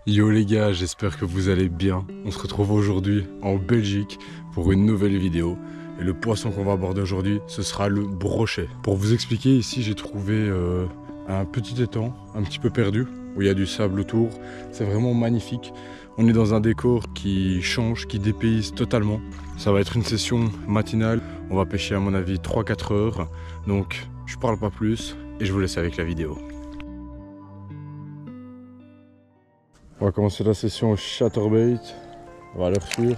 Yo les gars, j'espère que vous allez bien. On se retrouve aujourd'hui en Belgique pour une nouvelle vidéo. Et le poisson qu'on va aborder aujourd'hui, ce sera le brochet. Pour vous expliquer, ici j'ai trouvé un petit étang, un petit peu perdu, où il y a du sable autour. C'est vraiment magnifique. On est dans un décor qui change, qui dépayse totalement. Ça va être une session matinale. On va pêcher à mon avis 3-4 heures. Donc je parle pas plus et je vous laisse avec la vidéo. On va commencer la session au chatterbait, valeur sûre.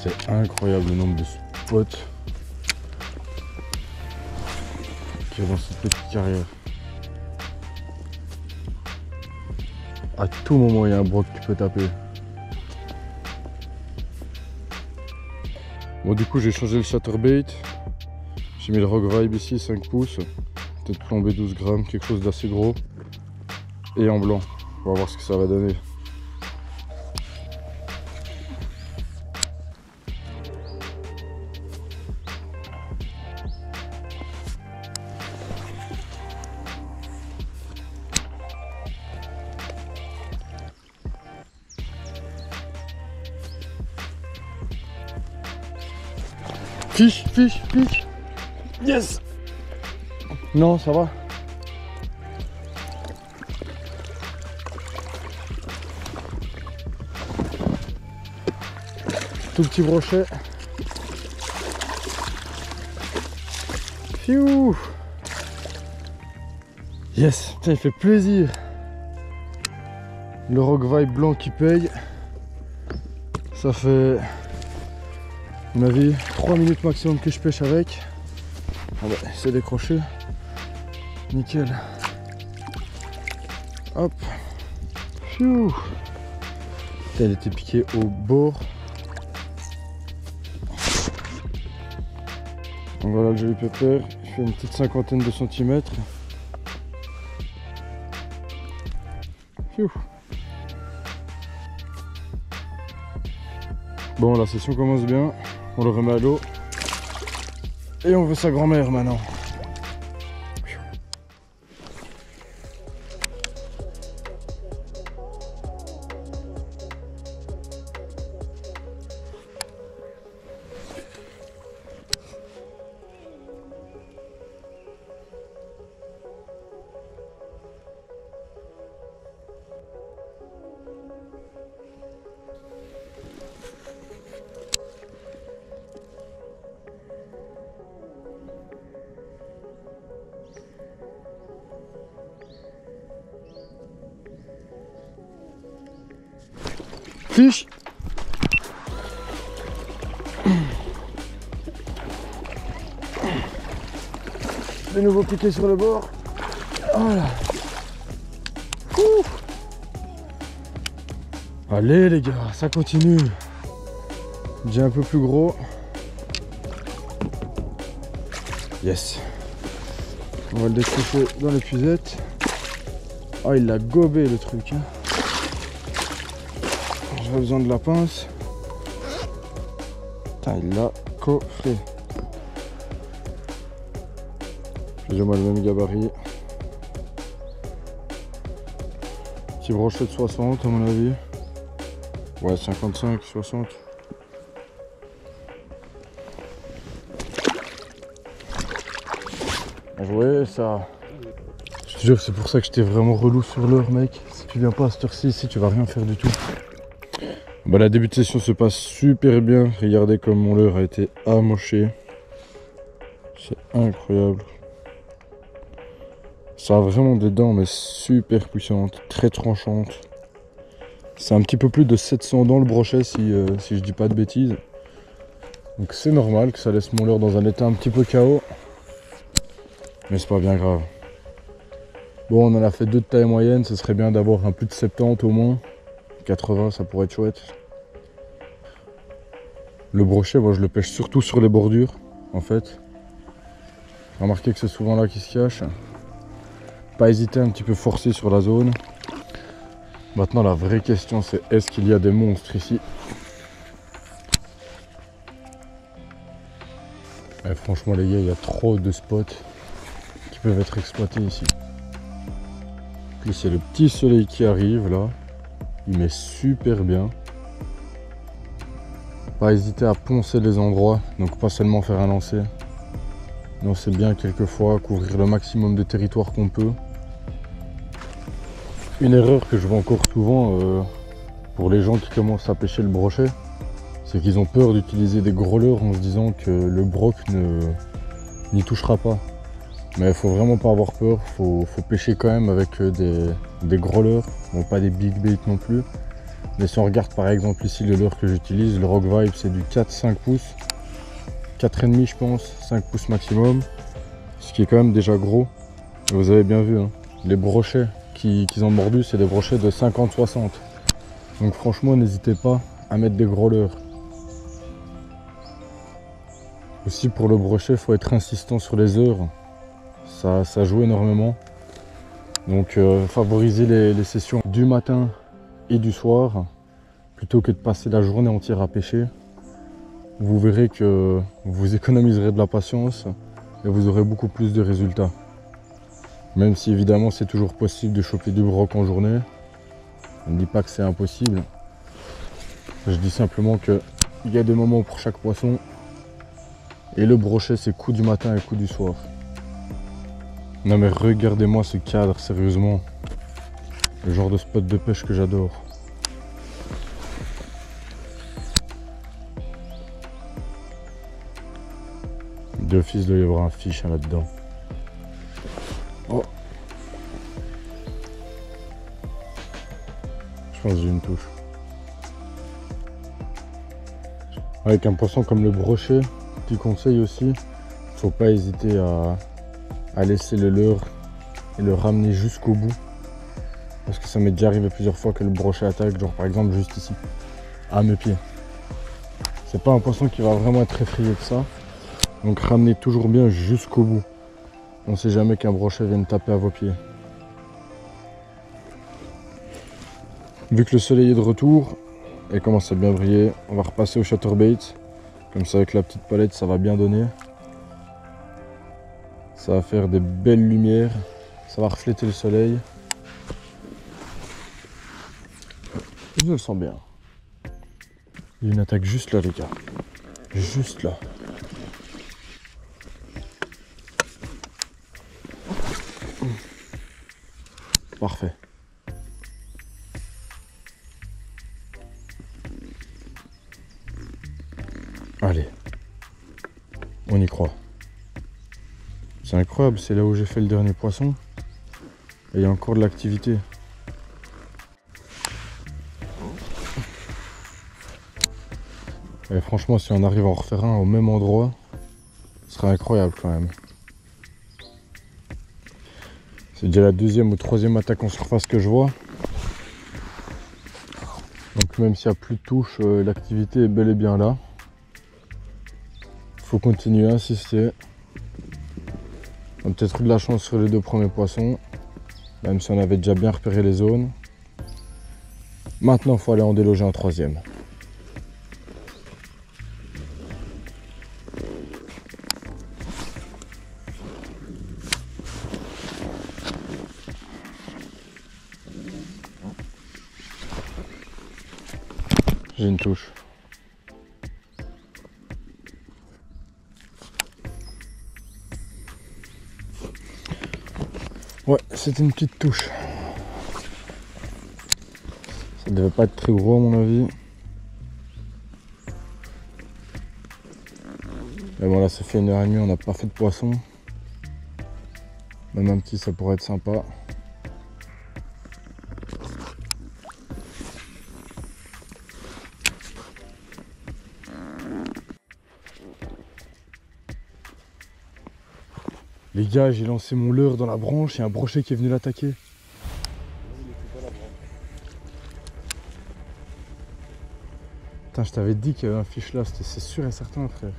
C'est incroyable le nombre de spots qu'il y a dans cette petite carrière. À tout moment il y a un broc qui peut taper. Bon, du coup j'ai changé le chatterbait. J'ai mis le rock vibe ici, 5 pouces. Peut-être plombé 12 grammes, quelque chose d'assez gros. Et en blanc. On va voir ce que ça va donner. Fiche, fiche, fiche. Yes. Non, ça va. Tout petit brochet. Fiou. Yes, putain, il fait plaisir. Le rock vibe blanc qui paye. Ça fait, à mon avis, 3 minutes maximum que je pêche avec. On va essayer de décrocher. Nickel. Hop. Fiou. Elle était piquée au bord. Donc voilà le joli pépère. Il fait une petite cinquantaine de centimètres. Fiou. Bon, la session commence bien. On le remet à l'eau. Et on veut sa grand-mère maintenant. Fiche. De nouveau piqué sur le bord. Voilà. Ouf. Allez les gars, ça continue. J'ai un peu plus gros. Yes. On va le décrocher dans l'épuisette. Ah, il l'a gobé le truc, hein. J'aurais besoin de la pince. Putain, il l'a coffré. Plus ou moins le même gabarit. Petit brochet de 60 à mon avis. Ouais, 55, 60. Bien joué, ça. Je te jure, c'est pour ça que j'étais vraiment relou sur l'heure, mec. Si tu viens pas à cette heure-ci, ici, tu vas rien faire du tout. Bah, la début de session se passe super bien. Regardez comme mon leurre a été amoché. C'est incroyable. Ça a vraiment des dents, mais super puissantes, très tranchantes. C'est un petit peu plus de 700 dents le brochet, si je dis pas de bêtises. Donc c'est normal que ça laisse mon leurre dans un état un petit peu KO. Mais c'est pas bien grave. Bon, on en a fait 2 de taille moyenne, ce serait bien d'avoir un plus de 70 au moins. 80, ça pourrait être chouette. Le brochet, moi je le pêche surtout sur les bordures, en fait. Remarquez que c'est souvent là qu'il se cache. Pas hésiter à un petit peu forcer sur la zone. Maintenant la vraie question c'est, est-ce qu'il y a des monstres ici? Et franchement les gars, il y a trop de spots qui peuvent être exploités ici. Puis c'est le petit soleil qui arrive là. Il met super bien. Pas hésiter à poncer les endroits, donc pas seulement faire un lancer. Non, c'est bien quelquefois couvrir le maximum de territoire qu'on peut. Une erreur que je vois encore souvent pour les gens qui commencent à pêcher le brochet, c'est qu'ils ont peur d'utiliser des gros leurres en se disant que le broc n'y touchera pas. Mais il faut vraiment pas avoir peur, faut pêcher quand même avec des gros leurres, bon pas des big bait non plus. Mais si on regarde par exemple ici le leurre que j'utilise, le Rock Vibe, c'est du 4-5 pouces, 4,5 je pense, 5 pouces maximum, ce qui est quand même déjà gros. Et vous avez bien vu, hein, les brochets qu'ils ont mordus, c'est des brochets de 50-60. Donc franchement, n'hésitez pas à mettre des gros leurres. Aussi pour le brochet, il faut être insistant sur les heures. Ça joue énormément. Donc favoriser les sessions du matin et du soir, plutôt que de passer la journée entière à pêcher. Vous verrez que vous économiserez de la patience et vous aurez beaucoup plus de résultats. Même si évidemment c'est toujours possible de choper du broc en journée. Je ne dis pas que c'est impossible. Je dis simplement qu'il y a des moments pour chaque poisson. Et le brochet c'est coup du matin et coup du soir. Non mais regardez-moi ce cadre, sérieusement. Le genre de spot de pêche que j'adore. D'office, il doit y avoir un fiche là-dedans. Oh. Je pense que j'ai une touche. Avec un poisson comme le brochet, petit conseil aussi, faut pas hésiter à laisser le leurre et le ramener jusqu'au bout. Parce que ça m'est déjà arrivé plusieurs fois que le brochet attaque, genre par exemple juste ici, à mes pieds. C'est pas un poisson qui va vraiment être effrayé de ça. Donc ramenez toujours bien jusqu'au bout. On sait jamais qu'un brochet vienne taper à vos pieds. Vu que le soleil est de retour et commence à bien briller, on va repasser au chatterbait. Comme ça avec la petite palette ça va bien donner. Ça va faire des belles lumières. Ça va refléter le soleil. Je le sens bien. Il y a une attaque juste là les gars. Juste là. Parfait. Allez. On y croit. C'est incroyable, c'est là où j'ai fait le dernier poisson. Et il y a encore de l'activité. Et franchement, si on arrive à en refaire un au même endroit, ce serait incroyable quand même. C'est déjà la deuxième ou troisième attaque en surface que je vois. Donc même s'il n'y a plus de touche, l'activité est bel et bien là. Il faut continuer à insister. On a peut-être eu de la chance sur les deux premiers poissons, même si on avait déjà bien repéré les zones. Maintenant, il faut aller en déloger un troisième. J'ai une touche. Ouais, c'était une petite touche. Ça devait pas être très gros à mon avis. Mais bon là ça fait 1h30, on n'a pas fait de poisson. Même un petit ça pourrait être sympa. Les gars, j'ai lancé mon leurre dans la branche et un brochet qui est venu l'attaquer. Putain, je t'avais dit qu'il y avait un fiche là, c'est sûr et certain, frère.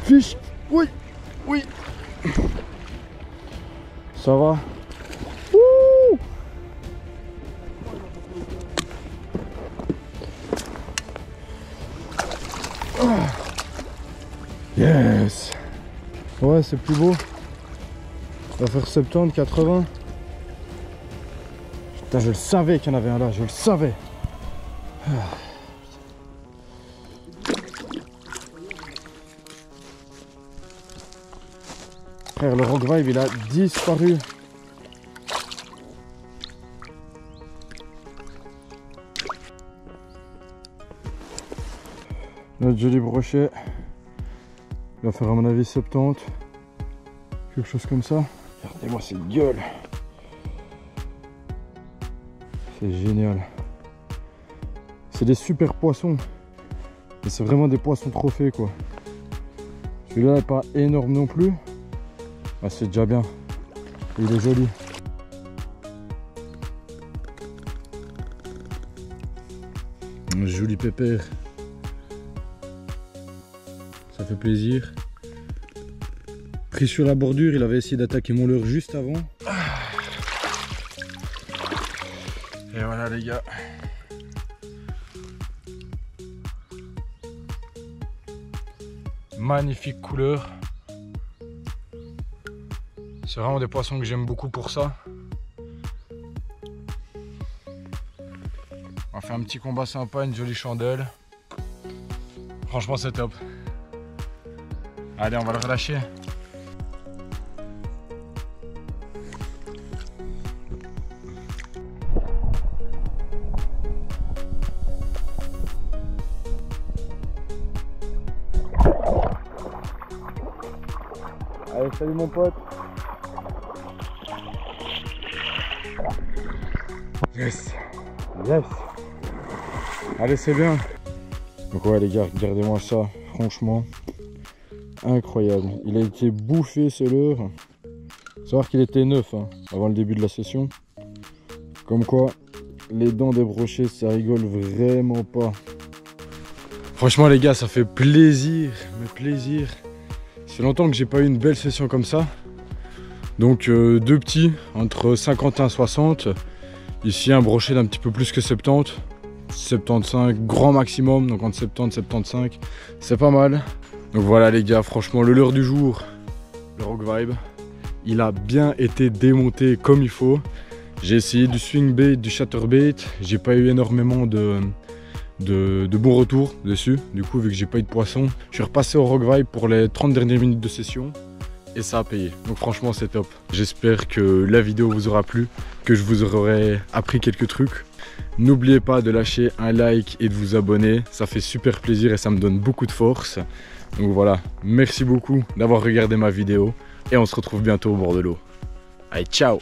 Fiche. Oui. Oui. Ça va. Ouh. Ah. Yes. Ouais, c'est plus beau. Ça va faire 70, 80. Putain, je le savais qu'il y en avait un là, je le savais. Frère, le Rock Vibe, il a disparu. Notre joli brochet. Il va faire à mon avis 70. Quelque chose comme ça. Regardez-moi cette gueule. C'est génial. C'est des super poissons. Et c'est vraiment des poissons trophées quoi. Celui-là n'est pas énorme non plus. Ah, c'est déjà bien. Il est joli. Un joli pépère. Ça fait plaisir. Pris sur la bordure, il avait essayé d'attaquer mon leurre juste avant. Et voilà les gars. Magnifique couleur. C'est vraiment des poissons que j'aime beaucoup pour ça. On va faire un petit combat sympa, une jolie chandelle. Franchement c'est top. Allez, on va le relâcher. Allez, salut mon pote. Yes. Yes. Allez, c'est bien. Donc ouais les gars, regardez-moi ça. Franchement, incroyable. Il a été bouffé ce leurre. Faut savoir qu'il était neuf hein, avant le début de la session. Comme quoi, les dents des brochets, ça rigole vraiment pas. Franchement les gars, ça fait plaisir, mais plaisir. Ça fait longtemps que j'ai pas eu une belle session comme ça. Donc deux petits, entre 51 et 60. Ici un brochet d'un petit peu plus que 70. 75 grand maximum, donc entre 70 et 75. C'est pas mal. Donc voilà les gars, franchement le leurre du jour, le Rock Vibe, il a bien été démonté comme il faut. J'ai essayé du swing bait, du chatterbait. J'ai pas eu énormément de bons retours dessus. Du coup, vu que j'ai pas eu de poisson, je suis repassé au Rock Vibe pour les 30 dernières minutes de session. Et ça a payé. Donc franchement, c'est top. J'espère que la vidéo vous aura plu, que je vous aurai appris quelques trucs. N'oubliez pas de lâcher un like et de vous abonner. Ça fait super plaisir et ça me donne beaucoup de force. Donc voilà, merci beaucoup d'avoir regardé ma vidéo. Et on se retrouve bientôt au bord de l'eau. Allez, ciao!